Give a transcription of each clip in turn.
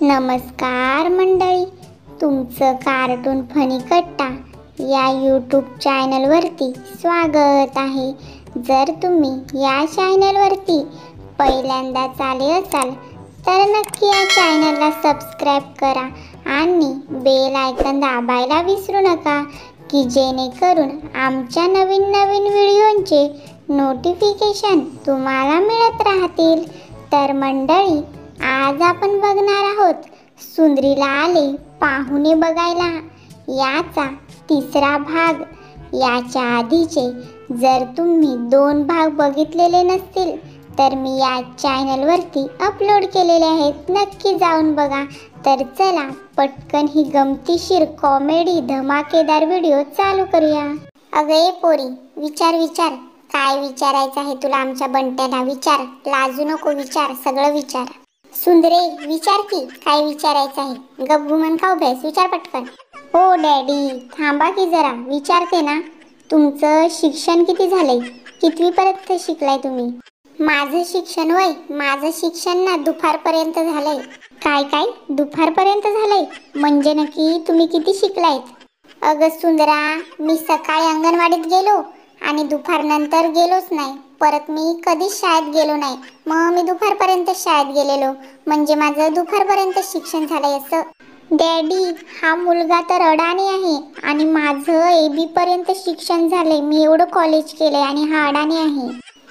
नमस्कार मंडळी, तुमचं कार्टून फनी कट्टा या यूट्यूब चॅनलवरती स्वागत आहे. जर तुम्ही या चॅनलवरती पहिल्यांदाच आले असाल तर नक्की या चॅनलला सबस्क्राईब करा आणि बेल आयकॉन दाबायला विसरू नका की जेणेकरून आमच्या नवीन नवीन व्हिडिओंचे नोटिफिकेशन तुम्हाला मिळत राहतील. तर मंडळी, आज आपण बघणार आहोत सुंदरीला आले पाहुणे बघायला याचा तिसरा भाग. याच्या आधीचे जर तुम्ही 2 भाग बघितलेले नसतील तर मी या चॅनलवरती अपलोड केलेले आहेत, नक्की जाऊन बघा. तर चला पटकन ही गमतीशीर कॉमेडी धमाकेदार व्हिडिओ चालू करूया. अगं पोरी, विचार काय विचारायचं आहे तुला आमच्या बंट्याला? विचार, लाजू नको, विचार, सगळं विचार. सुंदरे, विचार की काय विचारायचं आहे. गप्पू का उभेस, विचार पटकन. हो डॅडी, थांबा की जरा, विचारते ना. तुमचं शिक्षण किती झालंय? कितवीपर्यंत शिकलाय तुम्ही? माझं शिक्षण वय, माझं शिक्षण ना दुपारपर्यंत झालंय. काय दुपारपर्यंत झालंय? म्हणजे नक्की तुम्ही किती शिकलायत? अगं सुंदरा, मी सकाळी अंगणवाडीत गेलो आणि दुपारनंतर गेलोच नाही. परत मी कधीच शाळेत गेलो नाही. मग मी दुपारपर्यंत शाळेत गेलेलो, म्हणजे माझं दुपारपर्यंत शिक्षण झालंय असं. डॅडी, हा मुलगा तर अडाणी आहे आणि माझं AB पर्यंत शिक्षण झालंय. मी एवढं कॉलेज केलंय आणि हा अडाणी आहे.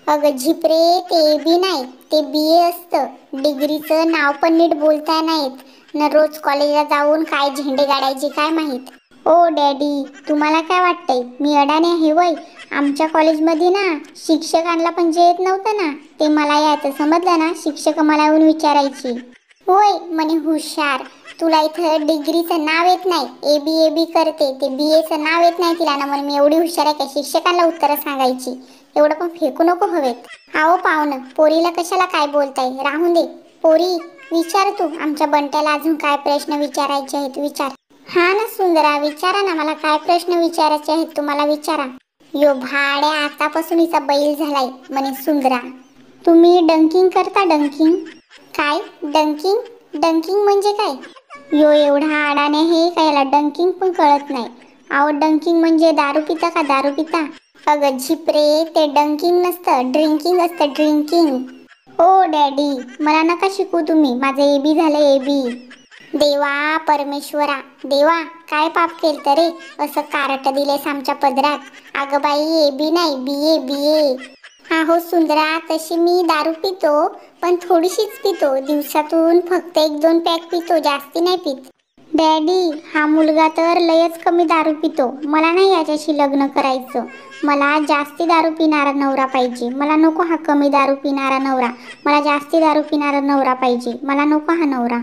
अगं झिपरे, ते AB नाही, ते BA असतं. डिग्रीचं नाव पण नीट बोलता नाहीत न, रोज कॉलेजला जाऊन काय झेंडे गाडायचे काय माहीत. ओ डॅडी, तुम्हाला काय वाटतंय मी अडाणी आहे वय? आमच्या कॉलेजमध्ये ना शिक्षकांना पण जे येत नव्हतं ना ते मला यायचं, समजलं ना. शिक्षक मला येऊन विचारायची, होय म्हणे हुशार, तुला इथं डिग्रीचं नाव येत नाही, AB करते, ते BAचं नाव येत नाही तिला ना, म्हणून मी एवढी हुशार आहे का? शिक्षकांना उत्तरं सांगायची. एवढं पण फेकू नको हवेत. आओ पाहुणं, पोरीला कशाला काय बोलताय? राहून दे. पोरी, विचार तू आमच्या बंट्याला अजून काय प्रश्न विचारायचे आहेत, विचार. हा ना सुंदरा, विचारा ना, मला काय प्रश्न विचारायचे आहेत तुम्हाला, विचारा. यो भाड्या, आतापासून हिचा बैल झालाय म्हणे सुंदरा. तुम्ही डंकिंग करता? डंकिंग काय? डंकिंग म्हणजे काय? यो एवढा अडाणी आहे का याला डंकिंग पण कळत नाही? अहो डंकिंग म्हणजे दारू पिता का, दारू पिता? अगं झिपरे, ते डंकिंग नसतं, ड्रिंकिंग असतं, ड्रिंकिंग. ओ डॅडी, मला नका शिकू तुम्ही, माझं AB झालंय, AB. देवा परमेश्वरा, देवा काय पाप केलं रे, असं कारट दिलेस आमच्या पदरात. अगं बाई, AB नाही, BA. हा हो सुंदरा, तशी मी दारू पितो पण थोडीशीच पितो, दिवसातून फक्त 1-2 पॅक पितो, जास्ती नाही पित. डॅडी, हा मुलगा तर लयच कमी दारू पितो. मला नाही याच्याशी लग्न करायचं. मला जास्ती दारू पिणारा नवरा पाहिजे. मला नको हा कमी दारू पिणारा नवरा, मला जास्ती दारू पिणारा नवरा पाहिजे. मला नको हा नवरा.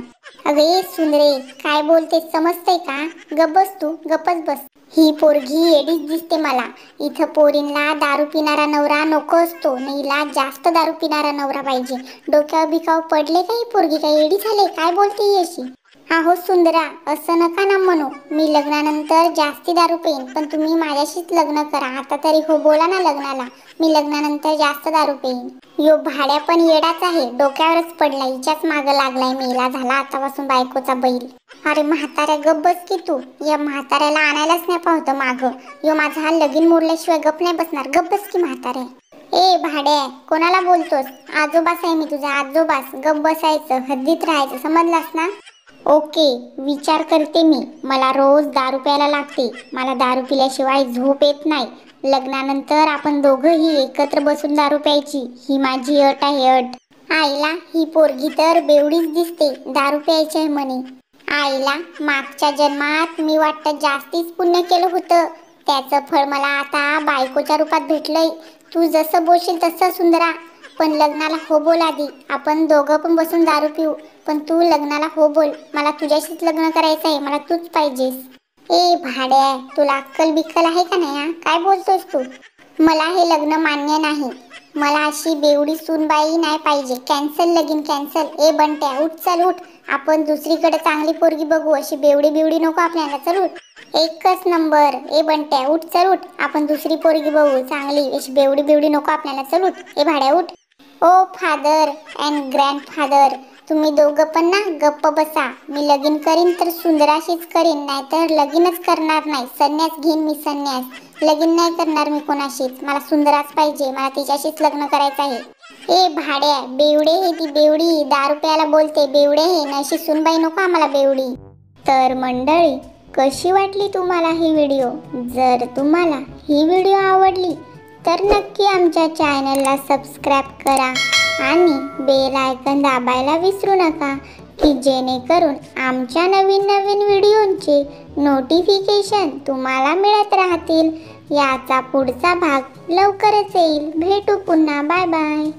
अगे सुंदरे, काय बोलते समजतंय का? गप बस तू, गप्पच बस. ही पोरगी येडीच दिसते मला. इथं पोरींना दारू पिणारा नवरा नको असतो, नीला जास्त दारू पिणारा नवरा पाहिजे. डोक्यावर बिकाव पडले का ही पोरगी? काय येडी झाले? काय बोलते ही अशी? हा हो सुंदरा, असं नका ना म्हणू. मी लग्नानंतर जास्ती दारू पेन, पण तुम्ही माझ्याशीच लग्न करा. आता तरी हो बोला ना लग्नाला. मी लग्नानंतर जास्त दारू पेन. यो भाड्या पण येडाच आहे, डोक्यावरच पडला, हिच्याच मागं लागलाय, मेला झाला आतापासून बायकोचा बैल. अरे म्हाताऱ्या, गप बस की तू. या म्हाताऱ्याला आणायलाच नाही पाहतं मागं. यो माझा हा लगीन मोडल्याशिवाय गप नाही बसणार. गप बस की म्हाताऱ्या. ए भाड्या, कोणाला बोलतोस? आजोबास आहे मी तुझा, आजोबास. गप बसायचं, हद्दीत राहायचं, समजलास ना? ओके, विचार करते मी. मला रोज दारू प्यायला लागते. मला दारू पिल्याशिवाय झोप येत नाही. लग्नानंतर आपण दोघंही एकत्र बसून दारू प्यायची, ही माझी अट आहे, अट. आईला, ही पोरगी तर बेवडीच दिसते, दारू प्यायची आहे म्हणे. आईला, मागच्या जन्मात मी वाटतं जास्तीच पुण्य केलं होतं, त्याचं फळ मला आता बायकोच्या रूपात भेटलंय. तू जसं बोलशील तसं सुंदरा, पण लग्नाला हो बोल आधी. आपण दोघं पण बसून दारू पिऊ, पण तू लग्नाला हो बोल. मला तुझ्याशीच लग्न करायचं आहे, मला तूच पाहिजेस. ए भाड्या, तुला अक्कल बिक्कल आहे का नाही? काय बोलतोस तू? मला हे लग्न मान्य नाही. मला अशी बेवडी सूनबाई नाही पाहिजे. कॅन्सल लगीन, कॅन्सल. ए बंट्या, उठ, चल उठ. आपण दुसरीकडे चांगली पोरगी बघू, अशी बेवडी नको आपल्याला. चल उठ. एकच नंबर. ए बंट्या, उठ, चल उठ. आपण दुसरी पोरगी बघू चांगली, अशी बेवडी नको आपल्याला. चल उठ. ए भाड्या, उठ. ओ फादर अँड ग्रँडफादर, तुम्ही दोघं पण ना गप्प बसा. मी लगीन करीन तर सुंदराशीच करीन, नाहीतर लगीनच करणार नाही. संन्यास घेईन मी, संन्यास. लगीन नाही करणार मी कोणाशीच. मला सुंदराच पाहिजे, मला तिच्याशीच लग्न करायचं आहे. ए भाड्या, बेवडे हे ती बेवडी, 10 रुपयाला बोलते बेवडे हे. नशी सुनबाई नको आम्हाला बेवडी. तर मंडळी, कशी वाटली तुम्हाला ही व्हिडिओ? जर तुम्हाला ही व्हिडिओ आवडली तर नक्की आमच्या चॅनलला सबस्क्राईब करा आणि बेल आयकॉन दाबायला विसरू नका, की जेणेकरून आमच्या नवीन नवीन व्हिडिओंचे नोटिफिकेशन तुम्हाला मिळत राहतील. याचा पुढचा भाग लवकरच येईल. भेटू पुन्हा. Bye bye.